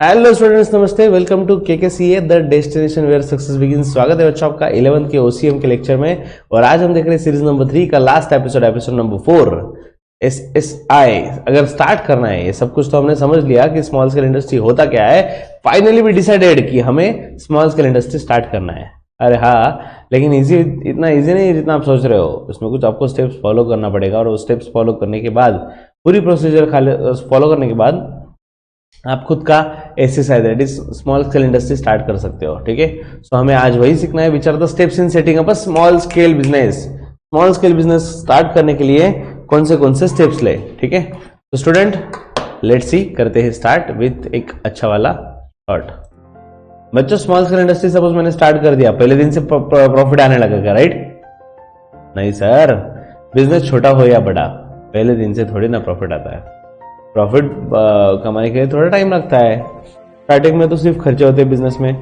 Hello students, नमस्ते। Welcome to KKCA the destination where success begins. स्वागत है बच्चों आपका 11th के ओसीएम के लेक्चर में। और आज हम देख रहे हैं सीरीज नंबर 3 का लास्ट एपिसोड नंबर 4 एसएसआई। अगर स्टार्ट करना है, ये सब कुछ तो हमने समझ लिया कि स्मॉल स्केल इंडस्ट्री होता क्या है। फाइनली भी डिसाइडेड कि हमें स्मॉल स्केल इंडस्ट्री स्टार्ट करना है। अरे हाँ, लेकिन इतना इजी नहीं जितना आप सोच रहे हो। इसमें कुछ आपको स्टेप्स फॉलो करना पड़ेगा, और वो स्टेप्स फॉलो करने के बाद, पूरी प्रोसीजर फॉलो करने के बाद आप खुद का SSI that is small scale industry start कर सकते हो। ठीक है, सो हमें आज वही सीखना है, which are the steps in setting up a small scale business. Small scale business start करने के लिए कौन से स्टेप्स ले। ठीक है, तो स्टूडेंट लेट्स सी, करते हैं स्टार्ट विथ एक अच्छा वाला थॉट। बच्चों, स्मॉल स्केल इंडस्ट्री सपोज मैंने स्टार्ट कर दिया, पहले दिन से प्रॉफिट आने लगेगा, राइट? नहीं सर, बिजनेस छोटा हो या बड़ा, पहले दिन से थोड़ी ना प्रॉफिट आता है। प्रॉफिट कमाने के लिए थोड़ा टाइम लगता है। स्टार्टिंग में तो सिर्फ खर्चे होते हैं बिजनेस में,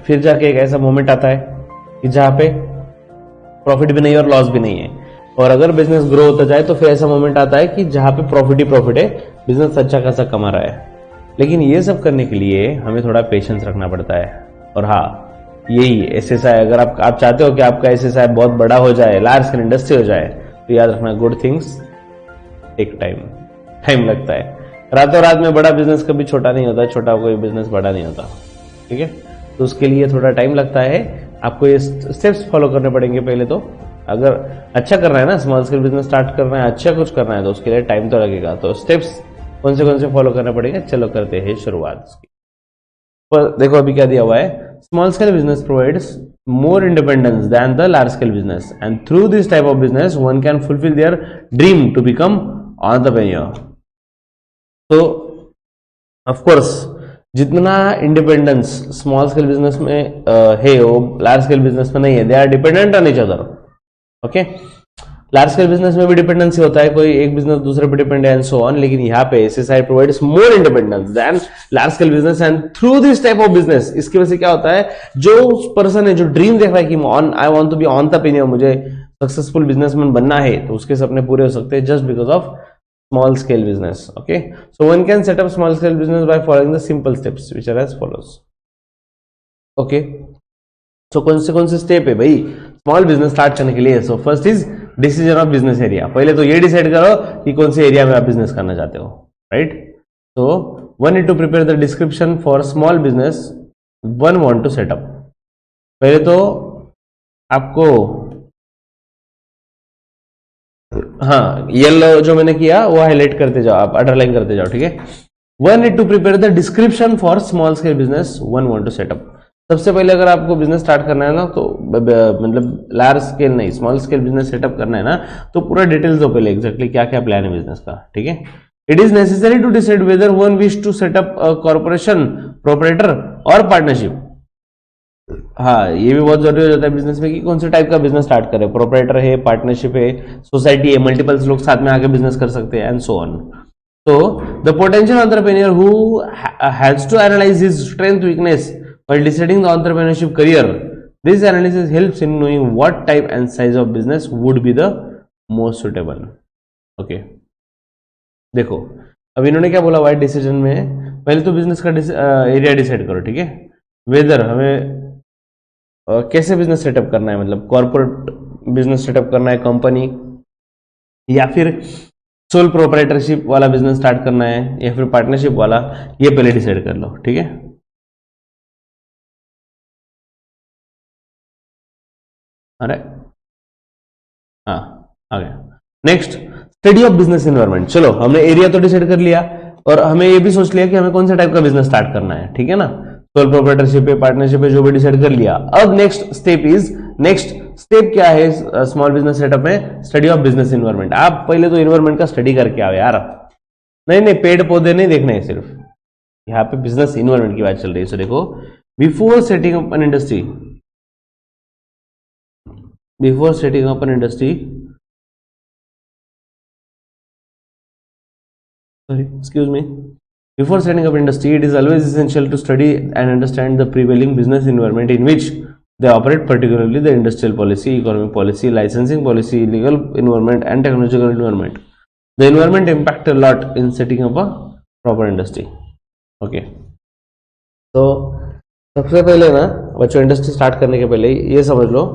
फिर जाके एक ऐसा मोमेंट आता है कि जहां पे प्रॉफिट भी नहीं और लॉस भी नहीं है। और अगर बिजनेस ग्रो होता जाए तो फिर ऐसा मोमेंट आता है कि जहां पे प्रॉफिट ही प्रॉफिट है, बिजनेस अच्छा खासा कमा रहा है। लेकिन ये सब करने के लिए हमें थोड़ा पेशेंस रखना पड़ता है। और हाँ, यही एसएसआई, अगर आप चाहते हो कि आपका एसएसआई बहुत बड़ा हो जाए, लार्ज स्केल इंडस्ट्री हो जाए, तो याद रखना, गुड थिंग्स टेक टाइम लगता है। रातों रात में बड़ा बिजनेस कभी छोटा नहीं होता, छोटा कोई बिजनेस बड़ा नहीं होता। ठीक है, तो उसके लिए थोड़ा टाइम लगता है। आपको ये स्टेप्स फॉलो करने पड़ेंगे पहले तो। अगर अच्छा करना है ना, स्मॉल स्केल बिजनेस स्टार्ट करना है, अच्छा कुछ करना है, तो उसके लिए टाइम तो लगेगा। तो स्टेप्स कौन से फॉलो करने पड़ेंगे, चलो करते हैं शुरुआत उसकी। पर देखो अभी क्या दिया हुआ है, small scale business provides more independence than the large scale business, and through this type of business one can fulfill their dream to become entrepreneur. तो ऑफ कोर्स जितना इंडिपेंडेंस स्मॉल स्केल बिजनेस में है, वो large scale business में नहीं है। They are dependent on each other. Okay, large scale business में भी डिपेंडेंसी होता है, कोई एक बिजनेस दूसरे पे डिपेंड है एंड सो ऑन। लेकिन यहाँ पे SSI provides more independence than large scale business, and through this type of business, इसकी वजह से क्या होता है, जो पर्सन है जो ड्रीम देख रहा है कि I want to be entrepreneur, मुझे सक्सेसफुल बिजनेसमैन बनना है, तो उसके सपने पूरे हो सकते हैं just because of small scale business. Okay, so one can set up small scale business by following the simple steps which are as follows. Okay, so कौन से स्टेप है भाई स्मॉल बिजनेस स्टार्ट करने के लिए? So first is decision of business area. पहले तो ये डिसाइड करो कि कौन से एरिया में आप बिजनेस करना चाहते हो, right? so one need to prepare the description for small business one want to set up. पहले तो आपको, हाँ, येलो जो मैंने किया वो हाईलाइट करते जाओ, आप अंडरलाइन करते जाओ। ठीक है, one need to prepare the description for small scale business one want to setup. सबसे पहले अगर आपको बिजनेस स्टार्ट करना है ना, तो मतलब लार्ज स्केल नहीं, स्मॉल स्केल बिजनेस सेटअप करना है ना, तो पूरा डिटेल्स दो पहले, एग्जैक्टली क्या क्या प्लान है बिजनेस का। ठीक है, it is necessary to decide whether one wish to setup corporation, proprietor और पार्टनरशिप। हाँ, ये भी बहुत जरूरी हो जाता है बिजनेस में कि कौन से टाइप का बिजनेस स्टार्ट करें, प्रोपराइटर है, पार्टनरशिप है, सोसाइटी है, मल्टीपल्स लोग साथ में आके बिजनेस कर सकते हैं एंड सो ऑन। तो the potential entrepreneur who has to analyse his strength weakness while deciding the entrepreneurship career, this analysis helps in knowing what type and size of business would be the most suitable. Okay, देखो अब इन्होंने क्या बोला white decision में, पहले तो business का area decide करो। ठीक है, वेदर हमें कैसे बिजनेस सेटअप करना है, मतलब कॉर्पोरेट बिजनेस सेटअप करना है, कंपनी, या फिर सोल प्रोप्राइटरशिप वाला बिजनेस स्टार्ट करना है, या फिर पार्टनरशिप वाला, ये पहले डिसाइड कर लो। ठीक है, अरे हाँ, आ गया। Next, study of business environment. चलो हमने एरिया तो डिसाइड कर लिया, और हमें ये भी सोच लिया कि हमें कौन सा टाइप का बिजनेस स्टार्ट करना है। ठीक है ना, सोल प्रोप्राइटरशिप है, पार्टनरशिप है, जो भी डिसाइड कर लिया। अब नेक्स्ट स्टेप क्या है स्मॉल बिजनेस सेटअप में? Study of business environment. आप पहले तो एनवायरनमेंट का स्टडी करके आओ यार। नहीं, पेड़ पौधे नहीं देखने हैं, सिर्फ यहाँ पे बिजनेस एनवायरनमेंट की बात चल रही है। सो देखो, before setting up an industry, before setting up industry, it is always essential to study and understand the prevailing business environment in which they operate, particularly the industrial policy, economic policy, licensing policy, legal environment, and technological environment. The environment impact a lot in setting up a proper industry. Okay. तो सबसे पहले ना बच्चों, industry start करने के पहले ये समझ लो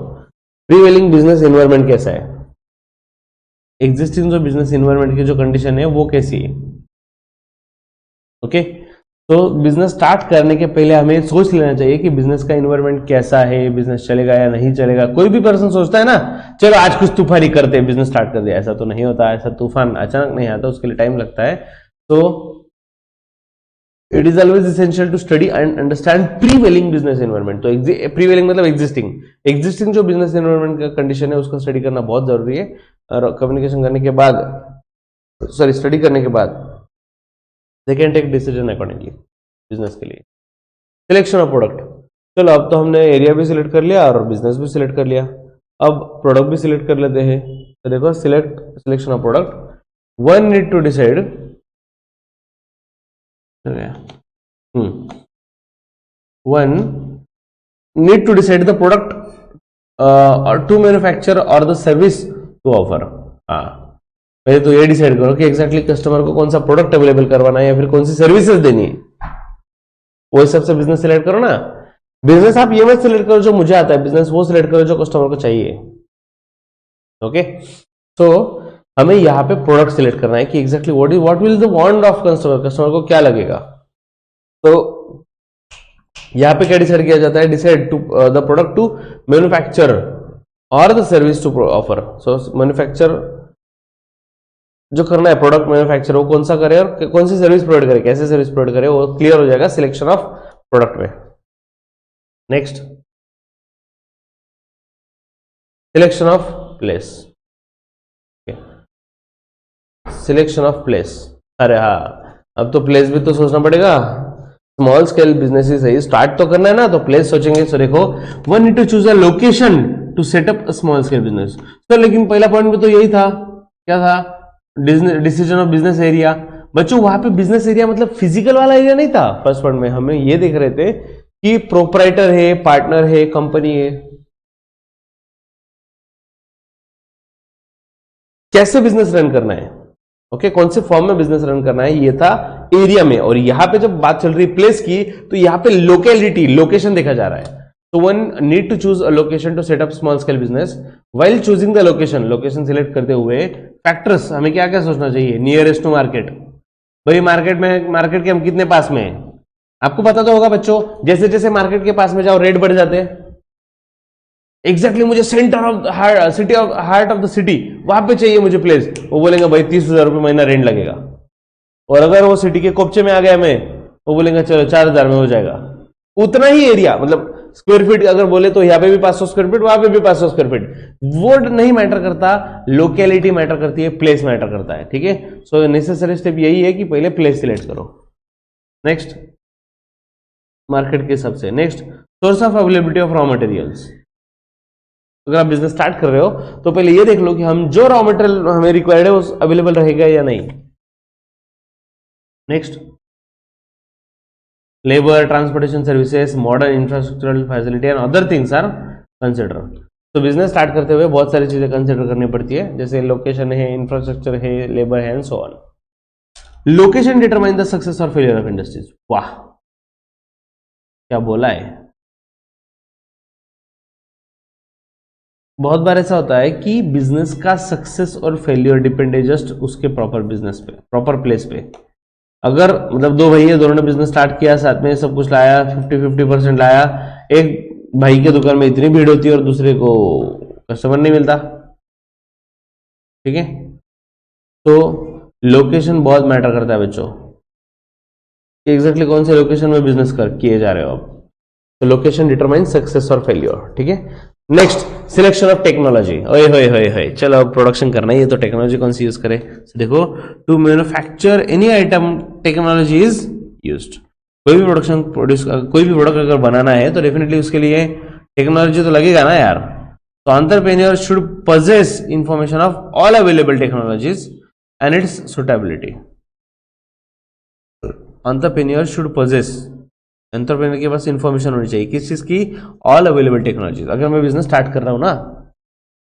प्रीवेलिंग बिजनेस एनवायरनमेंट कैसा है, एग्जिस्टिंग जो बिजनेस एनवायरनमेंट की जो कंडीशन है वो कैसी है। ओके, तो बिजनेस स्टार्ट करने के पहले हमें सोच लेना चाहिए कि बिजनेस का एनवायरनमेंट कैसा है, बिजनेस चलेगा या नहीं चलेगा। कोई भी पर्सन सोचता है ना, चलो आज कुछ तूफानी करते हैं, बिजनेस स्टार्ट कर दिया, ऐसा तो नहीं होता, ऐसा तूफान अचानक नहीं आता, उसके लिए टाइम लगता है। तो it is always essential to study and understand prevailing business environment. तो प्रीवेलिंग मतलब एग्जिस्टिंग जो बिजनेस एनवायरनमेंट का कंडीशन है उसका स्टडी करना बहुत जरूरी है। और कम्युनिकेशन करने के बाद, स्टडी करने के बाद they can take decision accordingly business के लिए। सिलेक्शन ऑफ प्रोडक्ट, चलो अब तो हमने एरिया भी सिलेक्ट कर लिया और बिजनेस भी सिलेक्ट कर लिया, अब प्रोडक्ट भी सिलेक्ट कर लेते हैं। तो देखो, selection of product, one need to decide, one need to decide the product or to manufacture or the service to offer। हाँ, पहले तो ये डिसाइड करो कि एग्जैक्टली कस्टमर को कौन सा प्रोडक्ट अवेलेबल करवाना है या फिर कौन सी सर्विसेज देनी है, वो हिसाब से बिजनेस सिलेक्ट करो ना। बिजनेस आप ये मत सिलेक्ट करो जो मुझे आता है, बिजनेस वो सिलेक्ट करो जो कस्टमर को चाहिए। ओके, तो हमें यहाँ पे प्रोडक्ट सिलेक्ट करना है कि exactly what will the want of customer, customer को क्या लगेगा। तो यहां पे क्या डिसाइड किया जाता है, decide to the product to manufacture और the service to offer. So manufacture जो करना है, प्रोडक्ट मैन्युफैक्चर वो कौन सा करे और कौन सी सर्विस प्रोवाइड करे, कैसे सर्विस प्रोवाइड करे, वो क्लियर हो जाएगा सिलेक्शन ऑफ प्रोडक्ट में। Next, selection of place. Selection of place, अरे हाँ, अब तो प्लेस भी तो सोचना पड़ेगा। स्मॉल स्केल बिजनेस ही स्टार्ट तो करना है ना, तो प्लेस सोचेंगे। सो देखो, one need to choose a location to set up small scale business. तो लेकिन पहला पॉइंट में तो यही था, क्या था, डिसीजन ऑफ बिजनेस एरिया। बच्चों वहां पे बिजनेस एरिया मतलब फिजिकल वाला एरिया नहीं था। फर्स्ट पॉइंट में हमें ये देख रहे थे कि प्रोपराइटर है, पार्टनर है, कंपनी है, कैसे बिजनेस रन करना है, ओके, कौन से फॉर्म में बिजनेस रन करना है, ये था एरिया में। और यहां पे जब बात चल रही प्लेस की, तो यहां पे लोकेलिटी, लोकेशन देखा जा रहा है। तो one need to choose a location to set up small scale business. While choosing the location, location select करते हुए फैक्टर्स हमें क्या क्या सोचना चाहिए, नियरेस्ट टू मार्केट। भाई मार्केट के हम कितने पास में हैं, आपको पता तो होगा बच्चों, जैसे जैसे मार्केट के पास में जाओ रेट बढ़ जाते हैं। एग्जैक्टली मुझे centre of city of heart of the city, वहां पे चाहिए मुझे प्लेस, वो बोलेंगे भाई 30,000 रुपये महीना रेंट लगेगा। और अगर वो सिटी के कोपचे में आ गया मैं, वो बोलेंगे चलो 4,000 में हो जाएगा। उतना ही एरिया, मतलब स्क्वायर फीट अगर बोले तो यहाँ पे भी 500 स्क्वायर फीट, वहां पे भी 500 स्क्वायर फीट, वो नहीं मैटर करता, लोकेलिटी मैटर करती है, प्लेस मैटर करता है। ठीक है, सो नेसेसरी स्टेप यही है कि पहले प्लेस सिलेक्ट करो। नेक्स्ट, मार्केट के हिसाब से। Next, source of availability of raw materials. अगर आप बिजनेस स्टार्ट कर रहे हो तो पहले ये देख लो कि हम जो रॉ मटेरियल हमें रिक्वायर्ड है वो अवेलेबल रहेगा या नहीं। Next, labour, transportation services, modern infrastructural facility and other things are consider. तो बिजनेस स्टार्ट करते हुए बहुत सारी चीजें कंसिडर करनी पड़ती है, जैसे लोकेशन है, इंफ्रास्ट्रक्चर है, लेबर है and so on. Location determine the success और फेलियर ऑफ इंडस्ट्रीज। वाह, क्या बोला है। बहुत बार ऐसा होता है कि बिजनेस का सक्सेस और फेलियर डिपेंड है जस्ट उसके प्रॉपर बिजनेस पे, प्रॉपर प्लेस पे। अगर मतलब दो भाई है, दोनों ने बिजनेस स्टार्ट किया, साथ में सब कुछ लाया, 50-50% लाया, एक भाई के दुकान में इतनी भीड़ होती है और दूसरे को कस्टमर नहीं मिलता। ठीक है, तो लोकेशन बहुत मैटर करता है बच्चों, एग्जैक्टली कौन से लोकेशन में बिजनेस किए जा रहे हो आप। तो लोकेशन डिटरमाइन सक्सेस और फेलियर। ठीक है, नेक्स्ट, सिलेक्शन ऑफ टेक्नोलॉजी। ओए होए होए होए, चलो अब प्रोडक्शन करना है, ये तो टेक्नोलॉजी कौन सी यूज करे। देखो, to manufacture any item technology is used. कोई भी प्रोडक्शन कोई भी प्रोडक्ट अगर बनाना है तो डेफिनेटली उसके लिए टेक्नोलॉजी तो लगेगा ना यार। तो entrepreneur should possess information of all available technologies and its suitability. Entrepreneur should possess, entrepreneur के पास इंफॉर्मेशन होनी चाहिए किस चीज की, ऑल अवेलेबल टेक्नोलॉजीज। अगर मैं बिजनेस स्टार्ट कर रहा हूं ना,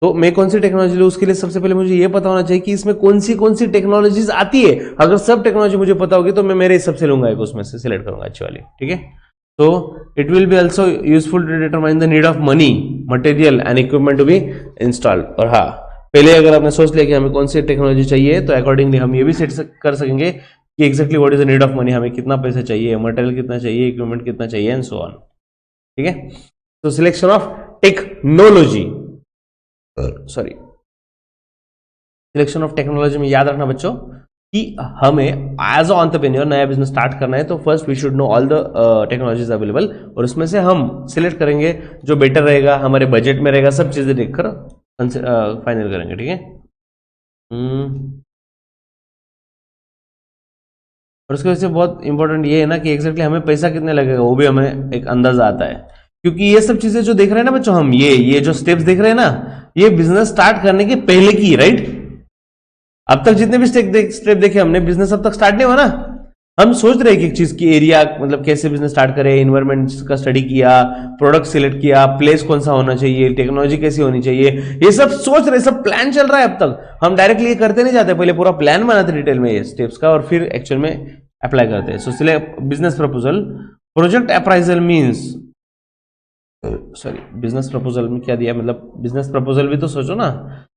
तो मैं कौन सी टेक्नोलॉजी लूं, उसके लिए सबसे पहले मुझे ये पता होना चाहिए कि इसमें कौन सी टेक्नोलॉजीज आती है। अगर सब टेक्नोलॉजी मुझे पता होगी तो मैं मेरे हिसाब से लूंगा, एक उसमें से सिलेक्ट करूंगा अच्छी वाली। ठीक है, So it will be also useful to determine the need of money, material and equipment to be installed. और हाँ, पहले अगर आपने सोच लिया कि हमें कौन सी टेक्नोलॉजी चाहिए तो अकॉर्डिंगली हम ये भी सेट कर सकेंगे कि exactly what is the need of money, हमें कितना पैसा चाहिए, मटेरियल कितना चाहिए, इक्विपमेंट कितना चाहिए एंड सो ऑन. ठीक है. तो selection of technology, sorry, selection of technology में याद रखना बच्चों कि हमें एज अ एंटरप्रेन्योर नया बिजनेस स्टार्ट करना है तो first we should know all the technologies available, और उसमें से हम सिलेक्ट करेंगे जो बेटर रहेगा, हमारे बजट में रहेगा, सब चीजें देखकर फाइनल करेंगे. ठीक है. और उसकी वजह से बहुत इंपॉर्टेंट ये है ना कि एग्जैक्टली हमें पैसा कितने लगेगा वो भी हमें एक अंदाजा आता है, क्योंकि ये सब चीजें जो देख रहे हैं ना बच्चों, हम ये जो स्टेप्स देख रहे हैं ना, ये बिजनेस स्टार्ट करने के पहले की, राइट. अब तक जितने भी स्टेप देखे हमने, बिजनेस अब तक स्टार्ट नहीं हुआ ना. हम सोच रहे हैं कि एक चीज की एरिया, मतलब कैसे बिजनेस स्टार्ट करें, इन्वायरमेंट का स्टडी किया, प्रोडक्ट सिलेक्ट किया, प्लेस कौन सा होना चाहिए, टेक्नोलॉजी कैसी होनी चाहिए, ये सब सोच रहे, सब प्लान चल रहा है. अब तक हम डायरेक्टली ये करते नहीं जाते, पहले पूरा प्लान बनाते डिटेल में ये स्टेप्स का, और फिर एक्चुअल में अप्लाई करते हैं. सो select business proposal, project appraisal means, sorry, business proposal में क्या दिया, मतलब बिजनेस प्रपोजल भी तो सोचो ना.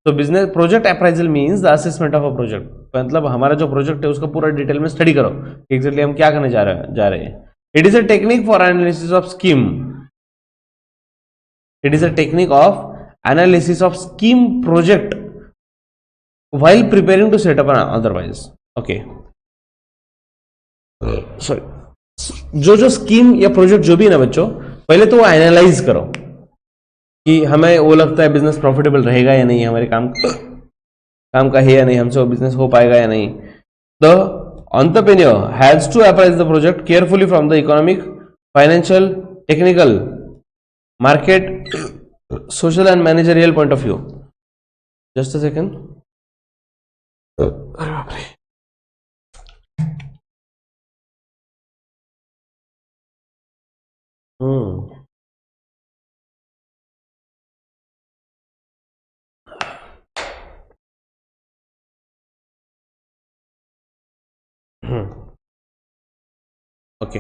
तो business project appraisal means the assessment of a project, मतलब हमारा जो प्रोजेक्ट है उसका पूरा डिटेल में स्टडी करो एग्जैक्टली हम क्या करने जा रहे हैं. It is a technique for analysis of scheme, it is a technique of analysis of scheme project while preparing to set up an otherwise. Okay, sorry, जो स्कीम या प्रोजेक्ट जो भी है ना बच्चों, पहले तो वो एनालाइज करो कि हमें वो लगता है बिजनेस प्रॉफिटेबल रहेगा या नहीं, हमारे काम का है या नहीं, हमसे वो बिजनेस हो पाएगा या नहीं. The entrepreneur has to appraise the project carefully from the economic, financial, technical, market, social and managerial point of view. Just a second. अरे बाप रे. ओके,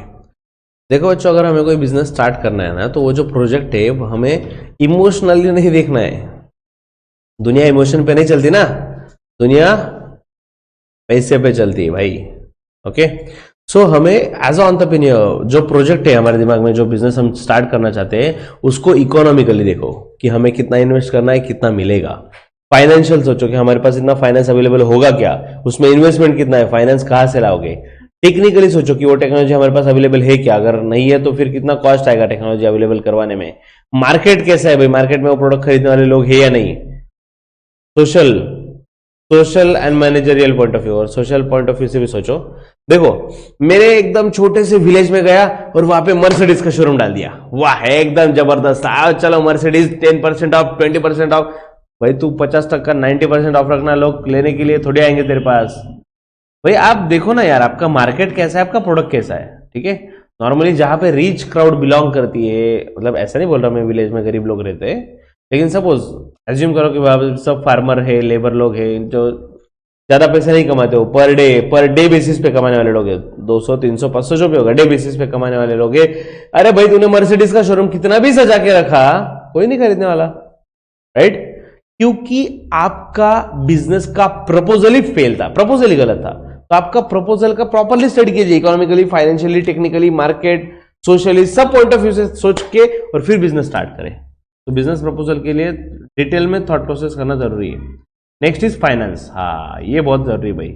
देखो बच्चों, अगर हमें कोई बिजनेस स्टार्ट करना है ना, तो वो जो प्रोजेक्ट है वो हमें इमोशनली नहीं देखना है. दुनिया इमोशन पे नहीं चलती ना, दुनिया पैसे पे चलती है भाई. ओके, सो हमें एज अ एंटरप्रेन्योर जो प्रोजेक्ट है हमारे दिमाग में, जो बिजनेस हम स्टार्ट करना चाहते हैं, उसको इकोनॉमिकली देखो कि हमें कितना इन्वेस्ट करना है, कितना मिलेगा. फाइनेंशियल सोचो कि हमारे पास इतना फाइनेंस अवेलेबल होगा क्या, उसमें इन्वेस्टमेंट कितना है, फाइनेंस कहां से लाओगे. टेक्निकली सोचो कि वो टेक्नोलॉजी हमारे पास अवेलेबल है क्या, अगर नहीं है तो फिर कितना कॉस्ट आएगा टेक्नोलॉजी अवेलेबल करवाने में. मार्केट कैसा है भाई, मार्केट में वो प्रोडक्ट खरीदने वाले लोग है या नहीं. Social and managerial point of view, और सोशल पॉइंट ऑफ व्यू से भी सोचो. देखो, मेरे एकदम छोटे से विलेज में गया और वहां पे मर्सिडीज का शोरूम डाल दिया, वाह है एकदम जबरदस्त, आओ चलो मर्सिडीज 10% ऑफ, 20% ऑफ. भाई तू 50% 90% ऑफ रखना, लोग लेने के लिए थोड़ी आएंगे तेरे पास. भाई आप देखो ना यार, आपका मार्केट कैसा है, आपका प्रोडक्ट कैसा है. ठीक है, नॉर्मली जहां पे रिच क्राउड बिलोंग करती है, मतलब ऐसा नहीं बोल रहा मैं विलेज में गरीब लोग रहते हैं, लेकिन सपोज एज्यूम करो कि वहां सब फार्मर है, लेबर लोग है, जो ज्यादा पैसे नहीं कमाते हो, पर डे बेसिस पे कमाने वाले लोग हैं, 200 300 500 जो भी होगा, डे बेसिस पे कमाने वाले लोग हैं. अरे भाई तूने मर्सिडीज का शोरूम कितना भी सजा के रखा, कोई नहीं खरीदने वाला, राइट. क्योंकि आपका बिजनेस का प्रपोजल ही फेल था, प्रपोजल ही गलत था. तो आपका प्रपोजल का प्रॉपरली स्टडी कीजिए, economically, financially, technically, market, socially, सब पॉइंट ऑफ व्यू से सोच के और फिर बिजनेस स्टार्ट करें. तो बिजनेस प्रपोजल के लिए डिटेल में थॉट प्रोसेस करना जरूरी है. Next is finance. हाँ, ये बहुत जरूरी भाई.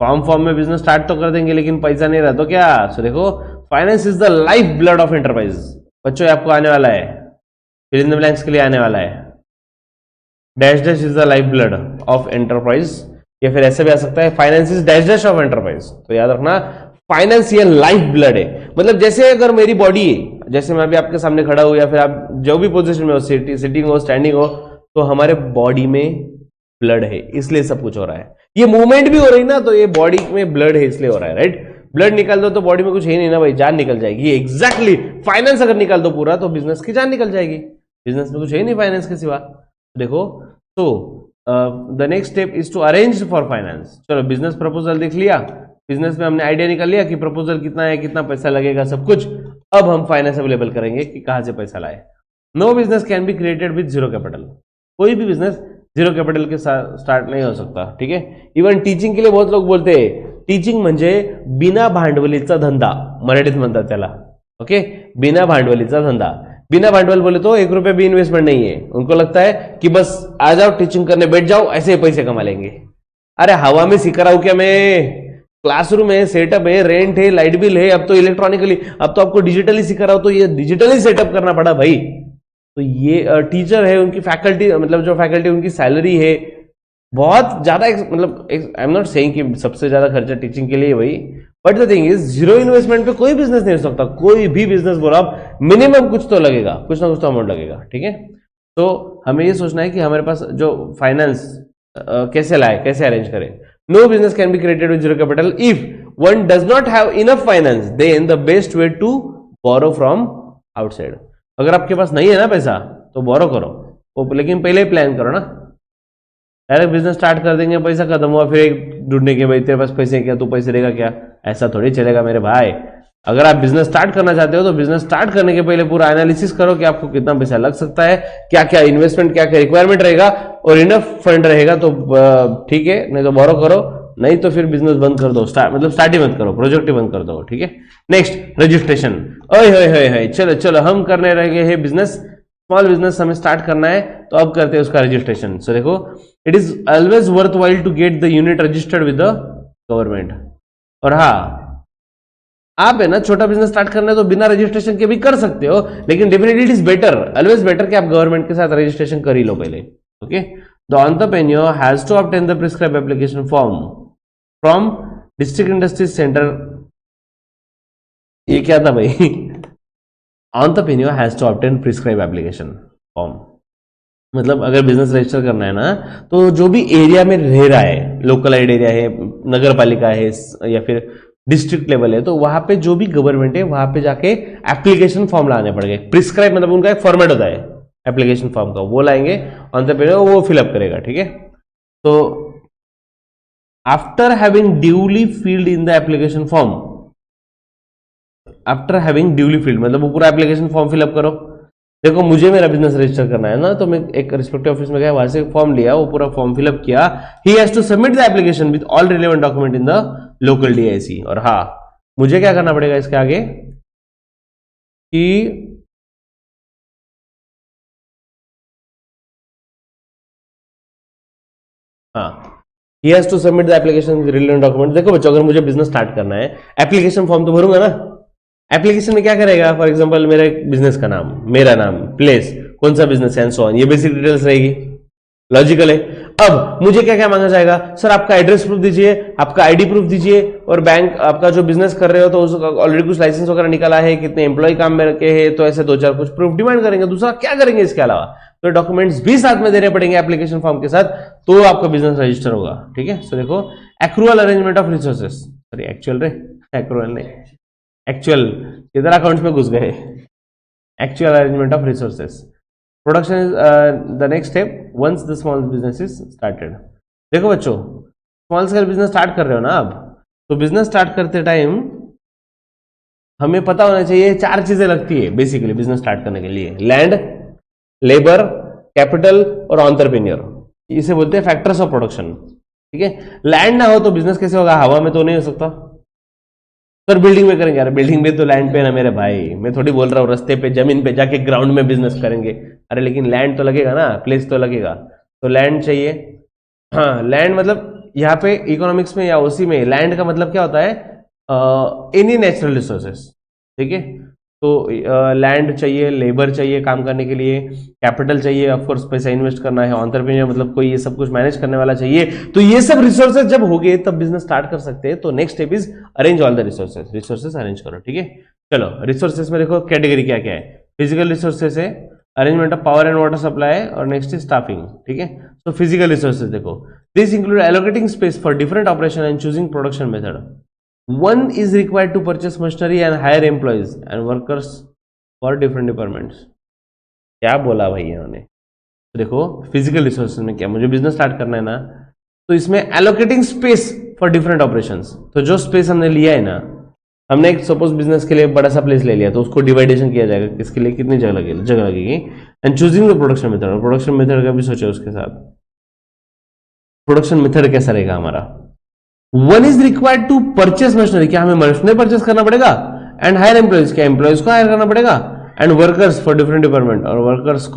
फॉर्म में बिजनेस स्टार्ट तो कर देंगे लेकिन पैसा नहीं रहा तो क्या. सो देखो, finance is the life blood of enterprise. बच्चों आपको आने वाला है, फिल इन द ब्लैंक्स के लिए आने वाला है, dash dash is the life blood of enterprise, या फिर ऐसे भी आ सकता है finance is dash dash of enterprise. तो याद रखना, फाइनेंस ये लाइफ ब्लड है. मतलब जैसे अगर मेरी बॉडी है, जैसे मैं अभी आपके सामने खड़ा हूं, या फिर आप जो भी पोजीशन में हो, सिटिंग हो, स्टैंडिंग हो, तो हमारे बॉडी में ब्लड है, इसलिए सब कुछ हो रहा है. ये मूवमेंट भी हो रही ना, तो ये बॉडी में ब्लड है इसलिए हो रहा है, राइट. ब्लड निकाल दो तो बॉडी में कुछ है नहीं ना भाई, जान निकल जाएगी. एग्जैक्टली, फाइनेंस अगर निकाल दो पूरा तो बिजनेस की जान निकल जाएगी. बिजनेस में कुछ है नहीं फाइनेंस के सिवा. देखो, तो the next step is to arrange for finance. चलो बिजनेस प्रपोजल देख लिया, बिजनेस में हमने आइडिया निकाल लिया कि प्रपोजल कितना है, कितना पैसा लगेगा, सब कुछ. अब हम फाइनेंस अवेलेबल करेंगे कि कहां से पैसा लाए। No business can be created with zero capital. कोई भी बिजनेस जीरो कैपिटल के साथ स्टार्ट नहीं हो सकता, ठीक है। इवन टीचिंग के लिए बहुत लोग बोलते हैं टीचिंग म्हणजे बिना भांडवलीचा धंदा, मराठीत म्हणतात त्याला, ओके, बिना भांडवलीचा धंधा। बिना भांडवल बोले तो 1 रुपया भी इन्वेस्टमेंट नहीं है। उनको लगता है कि बस आ जाओ टीचिंग करने बैठ जाओ, ऐसे ही पैसे कमा लेंगे। अरे हवा में सिखा रहा हूं क्या मैं? क्लासरूम है, सेटअप है, रेंट है, लाइट बिल है, अब तो इलेक्ट्रॉनिकली, अब तो आपको डिजिटली सिखा रहा हूं, तो ये डिजिटली सेटअप करना पड़ा भाई। तो ये टीचर है, उनकी फैकल्टी, मतलब जो फैकल्टी उनकी सैलरी है बहुत ज्यादा, मतलब आई एम नॉट सेइंग कि सबसे ज्यादा खर्चा टीचिंग के लिए वही, but the thing is zero investment पे कोई बिजनेस नहीं हो सकता। कोई भी बिजनेस बोला आप, मिनिमम कुछ तो लगेगा, कुछ ना कुछ तो अमाउंट लगेगा, ठीक है। तो हमें ये सोचना है कि हमारे पास जो फाइनेंस कैसे लाए, कैसे अरेंज करें। No business can be created with zero capital if one does not have enough finance, then the best way to borrow from outside. अगर आपके पास नहीं है ना पैसा तो बोरो करो, लेकिन पहले ही प्लान करो ना। डायरेक्ट बिजनेस स्टार्ट कर देंगे, पैसा खत्म हुआ, फिर एक ढूंढने के भाई तेरे पास पैसे क्या, तू पैसे देगा क्या, ऐसा थोड़ी चलेगा मेरे भाई। अगर आप बिजनेस स्टार्ट करना चाहते हो तो बिजनेस स्टार्ट करने के पहले पूरा एनालिसिस करो कि आपको कितना पैसा लग सकता है, क्या क्या इन्वेस्टमेंट, क्या क्या रिक्वायरमेंट रहेगा, और इनफ फंड रहेगा तो ठीक है, नहीं तो बोरो करो, नहीं तो फिर बिजनेस बंद कर दो, मतलब स्टार्ट ही मत करो, प्रोजेक्ट ही बंद कर दो, ठीक है। Next registration. ओए चलो चलो हम करने रह हैं बिजनेस, स्मॉल बिजनेस हमें स्टार्ट करना है, तो अब करते हैं उसका रजिस्ट्रेशन। सो देखो, it is always worth while to get the unit registered with the government. और हाँ, आप है ना छोटा बिजनेस स्टार्ट करना है तो बिना रजिस्ट्रेशन के भी कर सकते हो, लेकिन definitely it is better, always better कि आप गवर्नमेंट के साथ रजिस्ट्रेशन कर ही लो पहले, okay. The entrepreneur has to obtain the prescribe application form from district industries centre. ये क्या था भाई? Entrepreneur has to obtain prescribe application form, मतलब अगर बिजनेस रजिस्टर करना है ना, तो जो भी एरिया में रह रहा है, लोकलाइड एरिया है, नगर पालिका है या फिर डिस्ट्रिक्ट लेवल है, तो वहां पे जो भी गवर्नमेंट है वहां पे जाके एप्लीकेशन फॉर्म लाने पड़ेंगे। प्रिस्क्राइब मतलब उनका एक फॉर्मेट होता है एप्लीकेशन फॉर्म का, वो लाएंगे, एंटरप्रेन्योर वो फिलअप करेगा, ठीक है। तो after having duly field in the application form, after having duly field मतलब वो पूरा एप्लीकेशन फॉर्म फिलअप करो। देखो मुझे मेरा बिजनेस रजिस्टर करना है ना, तो मैं एक रिस्पेक्टिव ऑफिस में गया, वहां से फॉर्म लिया, वो पूरा फॉर्म फिलअप किया। He has to submit the application with all relevant document in the local DIC. और हाँ, मुझे क्या करना पड़ेगा इसके आगे कि हाँ, he has to submit the application with relevant document। देखो बच्चों, अगर मुझे बिजनेस स्टार्ट करना है, एप्लीकेशन फॉर्म तो भरूंगा ना। एप्लीकेशन में क्या करेगा, फॉर एग्जांपल मेरे बिजनेस का नाम, मेरा नाम, प्लेस, कौन सा बिजनेस है, एंड सो ऑन, ये बेसिक डिटेल्स रहेगी, लॉजिकल है। अब मुझे क्या क्या मांगा जाएगा, सर आपका एड्रेस प्रूफ दीजिए, आपका आईडी प्रूफ दीजिए, और बैंक, आपका जो बिजनेस कर रहे हो तो उसका ऑलरेडी कुछ लाइसेंस वगैरह निकाला है, कितने एम्प्लॉय काम में रखे हैं, तो ऐसे 2-4 कुछ प्रूफ डिमांड करेंगे। दूसरा क्या करेंगे इसके अलावा, तो डॉक्यूमेंट्स भी साथ में देने पड़ेंगे एप्लीकेशन फॉर्म के साथ, तो आपका बिजनेस रजिस्टर होगा, ठीक है। सो देखो, accrual arrangement of resources, sorry actual रे, एक्रूअल नहीं, एक्चुअल इधर अकाउंट्स में घुस गए। Actual arrangement of resources, production is the next step once the small business is started. देखो बच्चों, स्मॉल स्केल बिजनेस स्टार्ट कर रहे हो ना आप, तो बिजनेस स्टार्ट करते टाइम हमें पता होना चाहिए 4 चीजें लगती है बेसिकली बिजनेस स्टार्ट करने के लिए, लैंड, लेबर, कैपिटल और एंटरप्रेन्योर। इसे बोलते हैं फैक्टर्स ऑफ प्रोडक्शन, ठीक है। लैंड ना हो तो बिजनेस कैसे होगा, हवा में तो नहीं हो सकता। सर बिल्डिंग में करेंगे, अरे बिल्डिंग में तो लैंड पे ना मेरे भाई, मैं थोड़ी बोल रहा हूँ रास्ते पे जमीन पे जाके ग्राउंड में बिजनेस करेंगे, अरे लेकिन लैंड तो लगेगा ना, प्लेस तो लगेगा, तो लैंड चाहिए। हाँ, लैंड मतलब यहाँ पे इकोनॉमिक्स में या उसी में लैंड का मतलब क्या होता है, एनी नेचुरल रिसोर्सेस, ठीक है। तो लैंड चाहिए, लेबर चाहिए काम करने के लिए, कैपिटल चाहिए, ऑफकोर्स पैसा इन्वेस्ट करना है, एंटरप्रेन्योर मतलब कोई ये सब कुछ मैनेज करने वाला चाहिए। तो ये सब रिसोर्सेज जब हो गए तब बिजनेस स्टार्ट कर सकते हैं। तो next step is arrange all the resources, resources arrange करो, ठीक है। चलो रिसोर्सेज में देखो कैटेगरी क्या क्या है, फिजिकल रिसोर्सेज है, arrangement of power and water supply, और नेक्स्ट इज स्टाफिंग, ठीक है। तो फिजिकल रिसोर्सेज देखो, this include allocating space for different operation and choosing production method. One is required to purchase machinery and hire employees and workers for different departments। क्या बोला भाई इन्होंने, देखो फिजिकल रिसोर्सेज में क्या, मुझे बिजनेस स्टार्ट करना है ना, तो इसमें allocating space for different operations, तो जो स्पेस हमने लिया है ना, हमने एक सपोज बिजनेस के लिए बड़ा सा प्लेस ले लिया, तो उसको डिवाइडेशन किया जाएगा, किसके लिए कितनी जगह लगेगी, and choosing the production method, production method का भी सोचे उसके साथ, प्रोडक्शन मेथड कैसा रहेगा हमारा। One is required to purchase machinery, क्या हमें मशीनरी परचेस करना पड़ेगा, एंड हायर एम्प्लॉइज, क्या एम्प्लॉइज को हायर करना पड़ेगा, and workers for different department, और वर्कर्स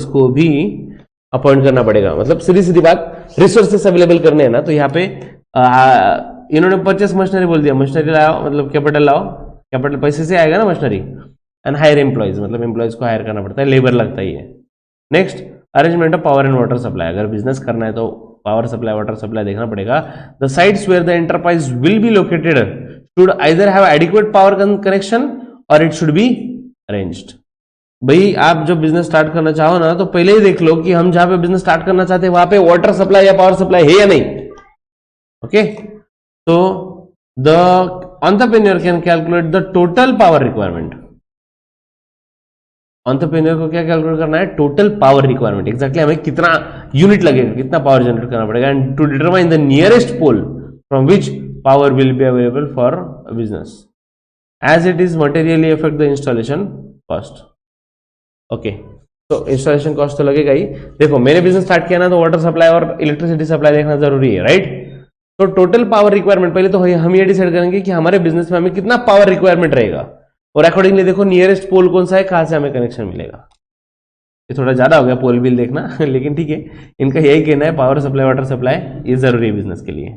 को भी अपॉइंट करना पड़ेगा। मतलब सीधी सीधी बात, रिसोर्सेस अवेलेबल करने हैं ना, तो यहाँ पे इन्होंने परचेस मशीनरी बोल दिया, मशीनरी लाओ मतलब कैपिटल लाओ, कैपिटल पैसे से आएगा ना मशीनरी, एंड हायर एम्प्लॉइज मतलब एम्प्लॉइज को हायर करना पड़ता है, लेबर लगता ही है। Next arrangement of power and water supply, अगर बिजनेस करना है तो पावर सप्लाई वाटर सप्लाई देखना पड़ेगा। The sites where the enterprise will be located should either have adequate power connection और इट शुड बी अरेंज्ड। भाई आप जब बिजनेस स्टार्ट करना चाहो ना, तो पहले ही देख लो कि हम जहां पे बिजनेस स्टार्ट करना चाहते हैं वहां पे वाटर सप्लाई या पावर सप्लाई है या नहीं। ओके, तो the entrepreneur can calculate the total power requirement. Entrepreneur को क्या कैलकुलेट करना है, टोटल पावर रिक्वायरमेंट, एग्जैक्टली हमें कितना यूनिट लगेगा, कितना पावर जनरेट करना पड़ेगा, and to determine the nearest pole from which power will be available for business as it is materially affect the installation cost. Okay, तो installation cost तो लगेगा ही। देखो मैंने बिजनेस स्टार्ट किया ना, तो वाटर सप्लाई और इलेक्ट्रिसिटी सप्लाई देखना जरूरी है, राइट। तो टोटल पावर रिक्वायरमेंट पहले तो हम ये डिसाइड करेंगे कि हमारे बिजनेस में हमें कितना पावर रिक्वायरमेंट रहेगा, और अकॉर्डिंगली देखो नियरेस्ट पोल कौन सा है, कहां से हमें कनेक्शन मिलेगा। ये थोड़ा ज्यादा हो गया पोल बिल देखना लेकिन ठीक है, इनका यही कहना है पावर सप्लाई वाटर सप्लाई ये जरूरी है बिजनेस के लिए।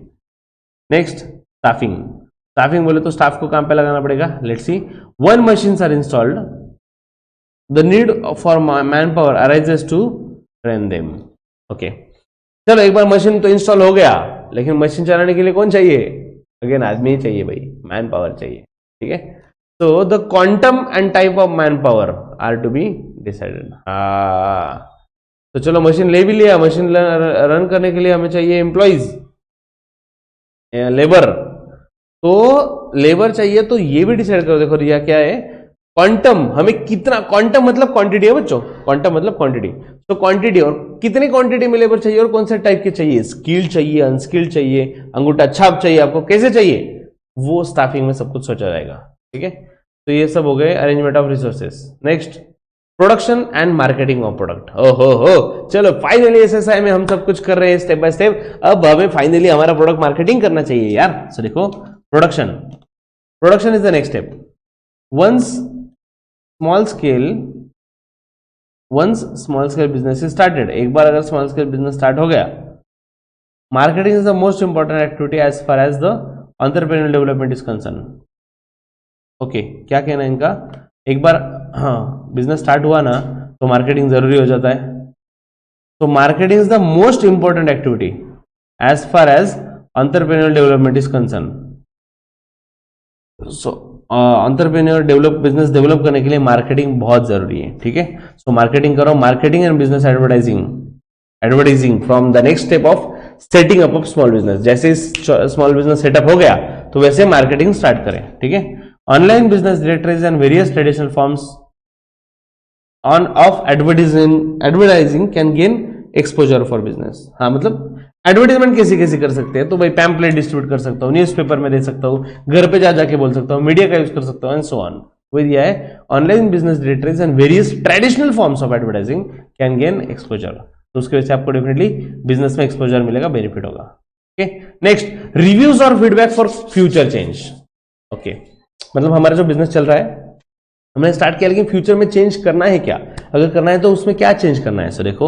नेक्स्ट स्टाफिंग, स्टाफिंग बोले तो स्टाफ को काम पे लगाना पड़ेगा। Let's see, one machines are installed, the need for man power arises to train them. Okay, चलो एक बार मशीन तो इंस्टॉल हो गया, लेकिन मशीन चलाने के लिए कौन चाहिए, अगेन आदमी ही चाहिए भाई, मैन पावर चाहिए, ठीक है। तो the quantum and type of man power are to be decided. तो चलो मशीन ले भी लिया, मशीन रन करने के लिए हमें चाहिए एम्प्लॉइज, लेबर, तो लेबर चाहिए, तो ये भी डिसाइड करो। देखो रिया क्या है, क्वांटम, हमें कितना, क्वांटम मतलब क्वांटिटी है बच्चों, क्वांटम मतलब क्वांटिटी, तो क्वांटिटी और कितनी क्वांटिटी में लेबर चाहिए और कौन से टाइप के चाहिए, स्किल्ड चाहिए, अनस्किल्ड चाहिए, अंगूठा छाप चाहिए आपको, कैसे चाहिए, वो स्टाफिंग में सब कुछ सोचा जाएगा, ठीक है। तो ये सब हो गए arrangement of resources. Next production and marketing of product. हो चलो फाइनली एसएसआई में हम सब कुछ कर रहे हैं स्टेप बाय स्टेप। अब हमें फाइनली हमारा प्रोडक्ट मार्केटिंग करना चाहिए यार। सो देखो production, production is the next step. Once small scale business is started, एक बार अगर स्मॉल स्केल बिजनेस स्टार्ट हो गया, marketing is the most important activity as far as the entrepreneurial development is concern. Okay, क्या कहना है इनका, एक बार हाँ बिजनेस स्टार्ट हुआ ना तो मार्केटिंग जरूरी हो जाता है। तो marketing is the most important activity as far as entrepreneurial development is concern. So entrepreneur business develop करने के लिए मार्केटिंग बहुत जरूरी है, ठीक है। सो मार्केटिंग करो, marketing and business advertising from the next step of setting up of small business. जैसे स्मॉल बिजनेस सेटअप हो गया तो वैसे मार्केटिंग स्टार्ट करें, ठीक है। Online business directories and various traditional forms of advertising can gain exposure for business. हाँ मतलब एडवर्टाइजमेंट कैसे कर सकते हैं, तो भाई पैम्पलेट डिस्ट्रीब्यूट कर सकता हूँ, न्यूज़पेपर में दे सकता हूँ, घर पे जाके बोल सकता हूँ, मीडिया का यूज कर सकता हूँ एंड सो ऑन। वो दिया है online business directories and various traditional forms of advertising can gain exposure. तो उसके वजह से आपको डेफिनेटली बिजनेस में एक्सपोजर मिलेगा, बेनिफिट होगा। ओके, नेक्स्ट रिव्यूज और feedback for future change. Okay, मतलब हमारा जो बिजनेस चल रहा है हमने स्टार्ट किया, लेकिन फ्यूचर में चेंज करना है क्या, अगर करना है तो उसमें क्या चेंज करना है। सो देखो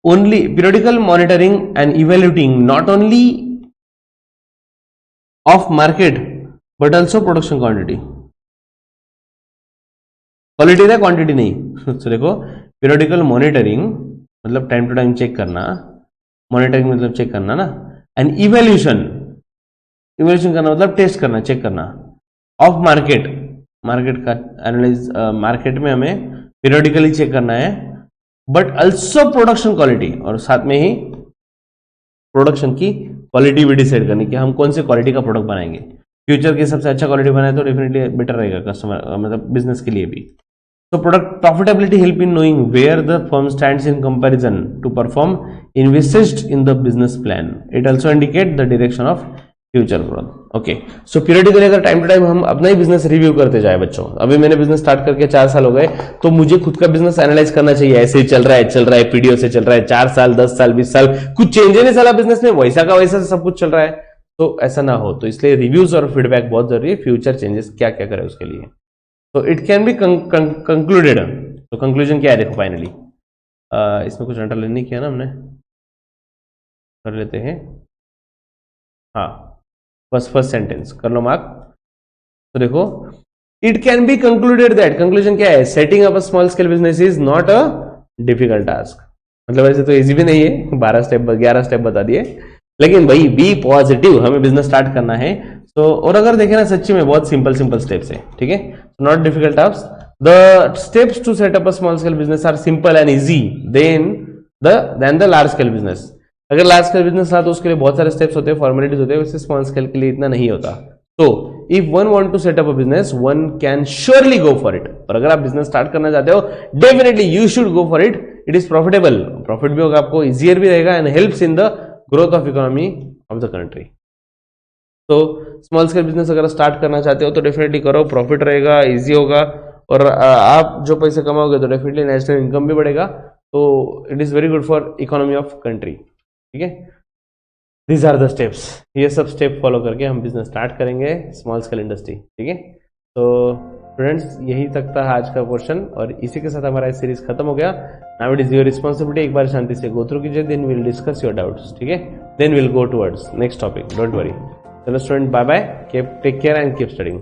only periodical monitoring and evaluating not only of market but also production quantity. Quality है क्वांटिटी नहीं। सो देखो पीरियडिकल मॉनिटरिंग मतलब टाइम टू टाइम चेक करना, मॉनिटरिंग मतलब चेक करना ना, एंड इवेल्यूशन करना मतलब टेस्ट करना, चेक करना ऑफ मार्केट का एनालाइज, मार्केट में हमें पीरियडिकली चेक करना है, बट ऑल्सो प्रोडक्शन क्वालिटी, और साथ में ही प्रोडक्शन की क्वालिटी भी डिसाइड करनी कि हम कौन से क्वालिटी का प्रोडक्ट बनाएंगे। फ्यूचर की सबसे अच्छा क्वालिटी बनाए तो डेफिनेटली बेटर रहेगा कस्टमर मतलब बिजनेस के लिए भी। तो product profitability help in knowing where the firm stands in comparison to perform invested in the business plan. It also indicate the direction of future growth. Okay, so periodically अगर time to time हम अपना ही business review करते जाए बच्चों, अभी मैंने business start करके 4 साल हो गए, तो मुझे खुद का बिजनेस एनालाइज करना चाहिए, ऐसे ही चल रहा है, पीडीओ से चल रहा है, 4 साल 10 साल 20 साल, कुछ चेंज नहीं साला बिजनेस में, वैसा का वैसा सब कुछ चल रहा है, तो ऐसा ना हो। तो इसलिए रिव्यूज और फीडबैक बहुत जरूरी है, फ्यूचर चेंजेस क्या क्या करें उसके लिए। तो इट कैन बी कंक्लूडेड, तो कंक्लूजन क्या है देखो फाइनली, इसमें कुछ अंडरलाइन नहीं किया ना हमने, कर लेते हैं, हाँ बस फर्स्ट सेंटेंस कर लो मार्क। तो देखो, it can be concluded that, conclusion क्या है, setting up a small scale business is not a difficult task. मतलब ऐसे तो इजी भी नहीं है, 11 स्टेप बता दिए, लेकिन भाई बी पॉजिटिव, हमें बिजनेस स्टार्ट करना है। तो और अगर देखें ना सच्ची में बहुत सिंपल स्टेप्स है, ठीक है, not difficult task. The steps to set up a small scale business are simple and easy then the large scale business. अगर लार्ज स्केल बिजनेस था तो उसके लिए बहुत सारे स्टेप्स होते हैं, फॉर्मेलिटीज होते हैं, वैसे स्मॉल स्केल के लिए इतना नहीं होता। तो if one want to set up a business one can surely go for it. और अगर आप बिजनेस स्टार्ट करना चाहते हो definitely you should go for it, it is profitable, profit भी होगा आपको, इजियर भी रहेगा and helps in the growth of economy of the country. तो स्मॉल स्केल बिजनेस अगर स्टार्ट करना चाहते हो तो डेफिनेटली करो, प्रॉफिट रहेगा, इजी होगा, और आप जो पैसे कमाओगे तो डेफिनेटली नेशनल इनकम भी बढ़ेगा, तो it is very good for economy of country, ठीक है। दीज आर द स्टेप्स, ये सब स्टेप फॉलो करके हम बिजनेस स्टार्ट करेंगे स्मॉल स्केल इंडस्ट्री, ठीक है। तो स्टूडेंट्स यही तक था आज का पोर्शन, और इसी के साथ हमारा सीरीज खत्म हो गया। Now it is your responsibility, एक बार शांति से गो थ्रू कीजिए, then will discuss your doubts, ठीक है, then will go towards next topic, don't worry. चलो student, bye bye, take care and keep studying.